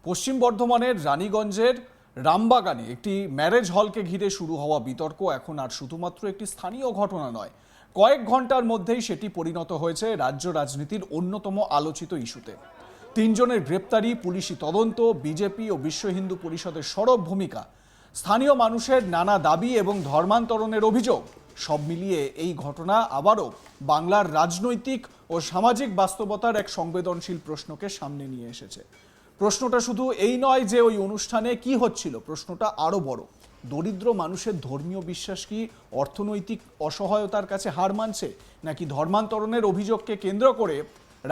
পশ্চিম বর্ধমানের রানীগঞ্জের রামবাগানে একটি ম্যারেজ হলকে ঘিরে শুরু হওয়া বিতর্ক এখন আর শুধুমাত্র একটি স্থানীয় ঘটনা নয়, কয়েক ঘন্টার মধ্যেই সেটি পরিণত হয়েছে রাজ্য রাজনীতির অন্যতম আলোচিত ইস্যুতে। তিনজনের গ্রেপ্তারি, পুলিশি তদন্ত, বিজেপি ও বিশ্ব হিন্দু পরিষদের সরব ভূমিকা, স্থানীয় মানুষের নানা দাবি এবং ধর্মান্তরণের অভিযোগ, সব মিলিয়ে এই ঘটনা আবারও বাংলার রাজনৈতিক ও সামাজিক বাস্তবতার এক সংবেদনশীল প্রশ্নকে সামনে নিয়ে এসেছে। প্রশ্নটা শুধু এই নয় যে ওই অনুষ্ঠানে কি হচ্ছিল, প্রশ্নটা আরো বড়। দরিদ্র মানুষের ধর্মীয় বিশ্বাস কি অর্থনৈতিক অসহায়তার কাছে হার মানছে, নাকি ধর্মান্তরণের অভিযোগকে কেন্দ্র করে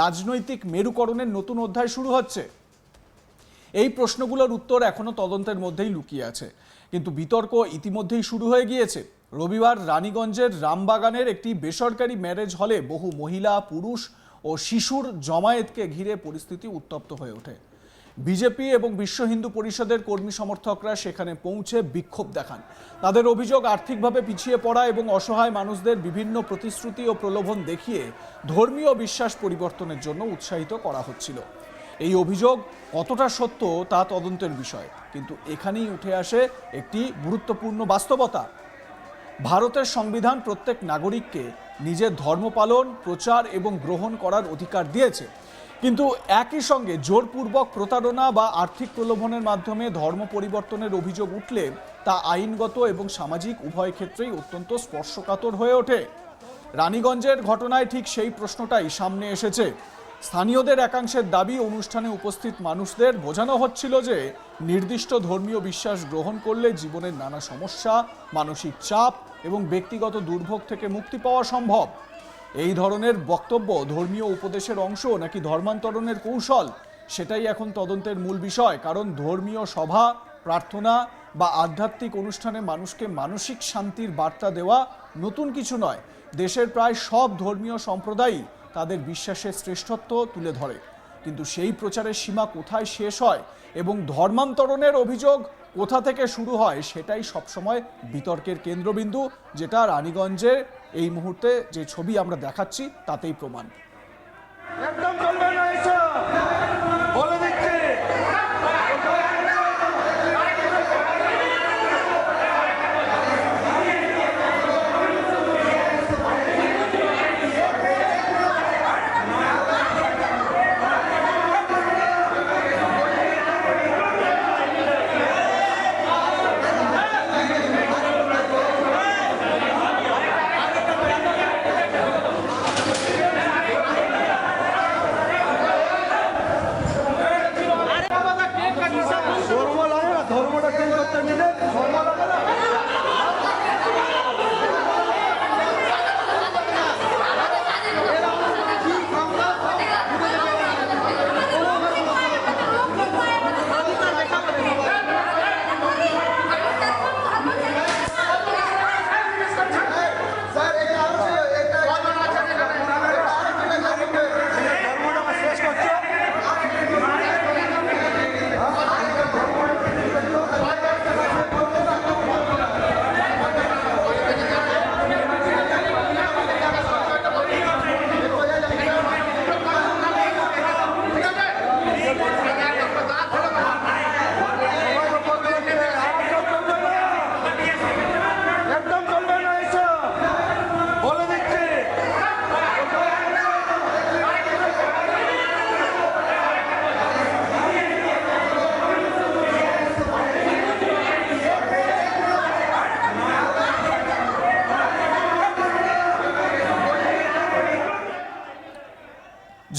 রাজনৈতিক মেরুকরণের নতুন অধ্যায় শুরু হচ্ছে? এই প্রশ্নগুলোর উত্তর এখনো তদন্তের মধ্যেই লুকিয়ে আছে, কিন্তু বিতর্ক ইতিমধ্যেই শুরু হয়ে গিয়েছে। রবিবার রানীগঞ্জের রামবাগানের একটি বেসরকারি ম্যারেজ হলে বহু মহিলা, পুরুষ ও শিশুর জমায়েতকে ঘিরে পরিস্থিতি উত্তপ্ত হয়ে ওঠে। বিজেপি এবং বিশ্ব হিন্দু পরিষদের কর্মী সমর্থকরা সেখানে পৌঁছে বিক্ষোভ দেখান। তাদের অভিযোগ, আর্থিকভাবে পিছিয়ে পড়া এবং অসহায় মানুষদের বিভিন্ন প্রতিশ্রুতি ও প্রলোভন দেখিয়ে ধর্মীয় বিশ্বাস পরিবর্তনের জন্য উৎসাহিত করা হচ্ছিল। এই অভিযোগ কতটা সত্য তা তদন্তের বিষয়, কিন্তু এখানেই উঠে আসে একটি গুরুত্বপূর্ণ বাস্তবতা। ভারতের সংবিধান প্রত্যেক নাগরিককে নিজের ধর্ম পালন, প্রচার এবং গ্রহণ করার অধিকার দিয়েছে, কিন্তু একই সঙ্গে জোরপূর্বক প্রতারণা বা আর্থিক প্রলোভনের মাধ্যমে ধর্ম পরিবর্তনের অভিযোগ উঠলে তা আইনগত এবং সামাজিক উভয় ক্ষেত্রেই অত্যন্ত স্পর্শকাতর হয়ে ওঠে। রানীগঞ্জের ঘটনায় ঠিক সেই প্রশ্নটাই সামনে এসেছে। স্থানীয়দের একাংশের দাবি, অনুষ্ঠানে উপস্থিত মানুষদের বোঝানো হচ্ছিল যে নির্দিষ্ট ধর্মীয় বিশ্বাস গ্রহণ করলে জীবনের নানা সমস্যা, মানসিক চাপ এবং ব্যক্তিগত দুর্ভোগ থেকে মুক্তি পাওয়া সম্ভব। এই ধরনের বক্তব্য ধর্মীয় উপদেশের অংশ নাকি ধর্মান্তরণের কৌশল, সেটাই এখন তদন্তের মূল বিষয়। কারণ ধর্মীয় সভা, প্রার্থনা বা আধ্যাত্মিক অনুষ্ঠানে মানুষকে মানসিক শান্তির বার্তা দেওয়া নতুন কিছু নয়। দেশের প্রায় সব ধর্মীয় সম্প্রদায়ই তাদের বিশ্বাসের শ্রেষ্ঠত্ব তুলে ধরে, কিন্তু সেই প্রচারের সীমা কোথায় শেষ হয় এবং ধর্মান্তরণের অভিযোগ কোথা থেকে শুরু হয়, সেটাই সবসময় বিতর্কের কেন্দ্রবিন্দু, যেটা রানীগঞ্জে এই মুহূর্তে যে ছবি আমরা দেখাচ্ছি তাতেই প্রমাণ। একদম চলবে না এসব, বলে দিচ্ছি। ধর্মটা চেঞ্জ করতে নিলে ধর্ম লাগে না।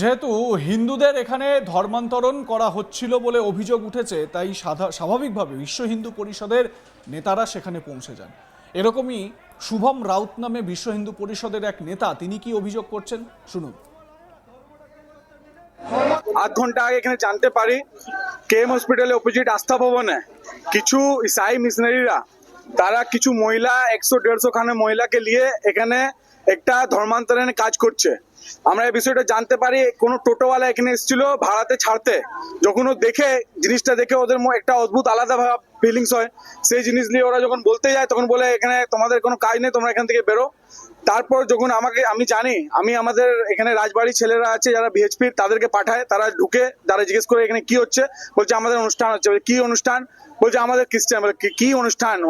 যেহেতু হিন্দুদের এখানে ধর্মান্তরণ করা হচ্ছিল বলে অভিযোগ উঠেছে, তাই স্বাভাবিকভাবে বিশ্ব হিন্দু পরিষদের নেতারা সেখানে পৌঁছে যান। এরকমই শুভম রাউত নামে বিশ্ব হিন্দু পরিষদের এক নেতা, তিনি কি অভিযোগ করছেন শুনুন। আধ ঘন্টা আগে এখানে জানতে পারি কেএম হসপিটালের অপোজিট আস্থা ভবনে কিছু ইসাই মিশনারিরা, তারা কিছু মহিলা 100-150 খানে মহিলাকে নিয়ে এখানে একটা ধর্মান্তরণের কাজ করছে। আমরা এই বিষয়টা জানতে পারি কোনো টোটোওয়ালা এখানে এসেছিল ভাড়াতে ছাড়তে। যখন ও দেখে জিনিসটা দেখে ওদের একটা অদ্ভুত আলাদা ফিলিংস হয়, সেই জিনিস নিয়ে ওরা যখন বলতে যায় তখন বলে এখানে তোমাদের কোনো কাজ নেই, তোমরা এখান থেকে বেরো। তারপর যখন আমি জানি, আমি আমাদের এখানে রাজবাড়ির ছেলেরা আছে যারা বিএচপির, তাদেরকে পাঠায়, তারা ঢুকে, তারা জিজ্ঞেস করে এখানে কি হচ্ছে, বলছে আমাদের অনুষ্ঠান হচ্ছে। বলে, কি অনুষ্ঠান? বলছে আমাদের খ্রিস্টান। বলে, কি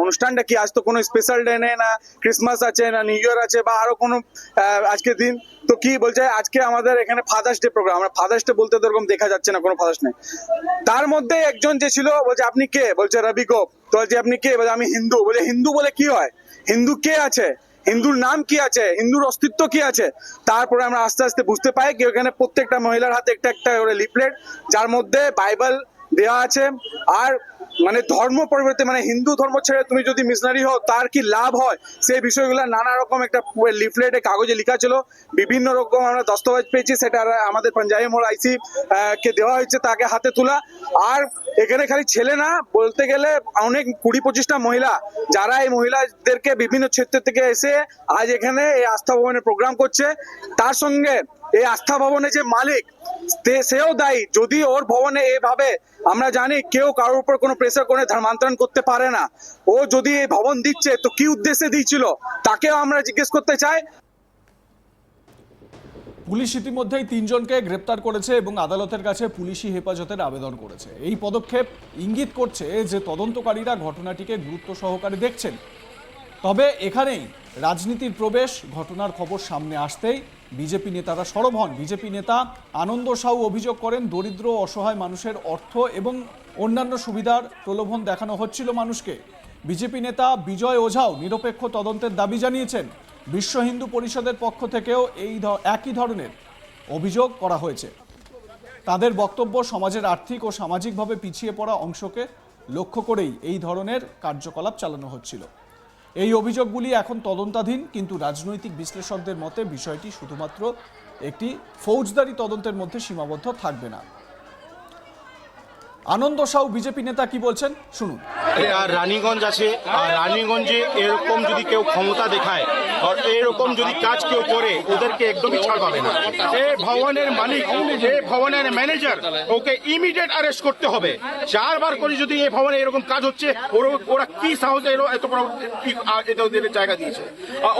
অনুষ্ঠানটা কি? আজ তো কোনো স্পেশাল ডে নেই, না ক্রিসমাস আছে, না নিউ ইয়ার আছে, বা আরো কোনো আজকের দিন তো কি? বলছে আজকে আমাদের এখানে ফাদার্স ডে প্রোগ্রাম। আমরা ফাদার্স ডে বলতে তো এরকম দেখা যাচ্ছে না, কোনো ফাদার্স নেই। তার মধ্যে একজন যে ছিল বলছে আপনি কে? বলছে রবি গোপ। তো বলছে আপনি কে? বলে আমি হিন্দু। বলে হিন্দু বলে কি হয়? হিন্দু কে আছে? হিন্দুর নাম কি আছে? হিন্দুর অস্তিত্ব কি আছে? তারপরে আমরা আস্তে আস্তে বুঝতে পাই কি ওখানে প্রত্যেকটা মহিলার হাতে একটা একটা করে লিফলেট, যার মধ্যে বাইবেল দেওয়া আছে। আর মানে ধর্ম পরিবর্তে, মানে হিন্দু ধর্ম ছেড়ে তুমি যদি মিশনারি হও তার কি লাভ হয়, সেই বিষয়গুলো নানা রকম একটা লিফলেটে কাগজে লেখা ছিল। বিভিন্ন রকম আমরা দস্তাবেজ পেয়েছি, সেটা আমাদের পাঞ্জাবি মোড় আইসি কে দেওয়া হয়েছে, তাকে হাতে তোলা। আর এখানে খালি ছেলে না, বলতে গেলে অনেক 20-25টা মহিলা, যারা এই মহিলাদেরকে বিভিন্ন ক্ষেত্র থেকে এসে আজ এখানে এই আস্থা ভবনে প্রোগ্রাম করছে। তার সঙ্গে এই আস্থা ভবনে যে মালিক, সেও দায়ী। যদি ওর ভবনে এভাবে, আমরা জানি কেউ কারোর উপর কোনো প্রেসার করে ধর্মান্তরণ করতে পারে না, ও যদি এই ভবন দিচ্ছে তো কি উদ্দেশ্যে দিচ্ছিল, তাকেও আমরা জিজ্ঞেস করতে চাই। পুলিশ ইতিমধ্যেই 3 জনকে গ্রেপ্তার করেছে এবং আদালতের কাছে পুলিশি হেফাজতের আবেদন করেছে। এই পদক্ষেপ ইঙ্গিত করছে যে তদন্তকারীরা ঘটনাটিকে গুরুত্ব সহকারে দেখছেন। তবে এখানেই রাজনীতির প্রবেশ। ঘটনার খবর সামনে আসতেই বিজেপি নেতারা সরব হন। বিজেপি নেতা আনন্দ সাউ অভিযোগ করেন, দরিদ্র অসহায় মানুষের অর্থ এবং অন্যান্য সুবিধার প্রলোভন দেখানো হচ্ছিল মানুষকে। বিজেপি নেতা বিজয় ওঝাও নিরপেক্ষ তদন্তের দাবি জানিয়েছেন। বিশ্ব হিন্দু পরিষদের পক্ষ থেকেও একই ধরনের অভিযোগ করা হয়েছে। তাদের বক্তব্য, সমাজের আর্থিক ও সামাজিকভাবে পিছিয়ে পড়া অংশকে লক্ষ্য করেই এই ধরনের কার্যকলাপ চালানো হচ্ছিল। এই অভিযোগগুলি এখন তদন্তাধীন, কিন্তু রাজনৈতিক বিশ্লেষকদের মতে বিষয়টি শুধুমাত্র একটি ফৌজদারি তদন্তের মধ্যে সীমাবদ্ধ থাকবে না। আনন্দ সাউ বিজেপি নেতা কি বলছেন শুনুন। আর রানীগঞ্জ আছে, আর রানীগঞ্জে এরকম যদি কেউ ক্ষমতা দেখায় আর এরকম যদি কাজ কেউ করে, ওদেরকে একদমই ছাড় পাবে না। এই ভবনের মালিক, এই ভবনের ম্যানেজার, ওকে ইমিডিয়েট অ্যারেস্ট করতে হবে। 4 বার করে যদি এই ভবনে এরকম কাজ হচ্ছে, ওরা কি সাহসে এত বড় ওদের জায়গা দিয়েছে?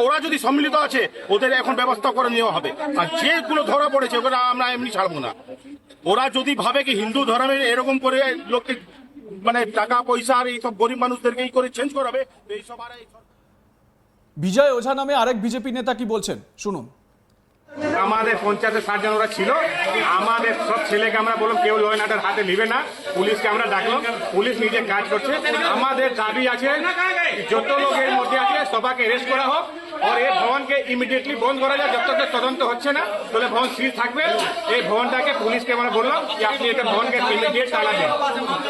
ওরা যদি সম্মিলিত আছে, ওদের এখন ব্যবস্থা করে নেওয়া হবে। আর যেগুলো ধরা পড়েছে ওরা আমরা এমনি ছাড়বো না। ওরা যদি ভাবে কি হিন্দু ধর্মের এরকম করে লোককে মানে টাকা পয়সা আর এইসব গরিব মানুষদেরকে এই করে চেঞ্জ করাবে, এইসব আর বিজয় ওঝা নামে আরেক বিজেপি নেতা কি বলছেন শুনুন। আমাদের পঞ্চায়েতের 60 জন ওরা ছিল। আমাদের সব ছেলেকে আমরা বললাম কেউ ল অ্যান্ড অর্ডার হাতে নিবে না, পুলিশকে আমরা ডাকলাম, পুলিশ নিজে কাজ করছে। আমাদের দাবি আছে যত লোকের মধ্যে আছে সবাইকে অ্যারেস্ট করা হোক, আর এই ভবনকে ইমিডিয়েটলি বন্ধ করা যায়। যত তদন্ত হচ্ছে না, তাহলে ভবন সিজ থাকবে। এই ভবনটাকে পুলিশকে আমরা বললাম যে আপনি এটা ভবনকে ইমিডিয়েট তালা দেন।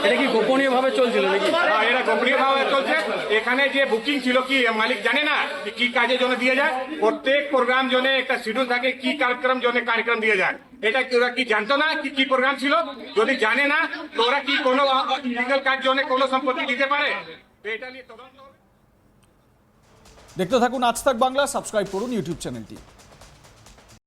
এটা কি গোপনীয় ভাবে চলছিল নাকি? হ্যাঁ, এটা গোপনীয় ভাবে চলছে। এখানে যে বুকিং ছিল, কি মালিক জানে না কি কাজের জন্য দিয়ে যায়? প্রত্যেক প্রোগ্রাম জন্য একটা শিডিউল থাকে, কি কার্যক্রম জন্য কার্যক্রম দিয়ে যায়। এটা ওরা কি জানতো না কি প্রোগ্রাম ছিল? যদি জানে না তো ওরা কি কোনো ইলিগাল কাজ জন্য কোনো সম্পত্তি দিতে পারে? এটা নিয়ে তদন্ত। দেখতে থাকুন আজ তাক বাংলা, সাবস্ক্রাইব করুন ইউটিউব চ্যানেলটি।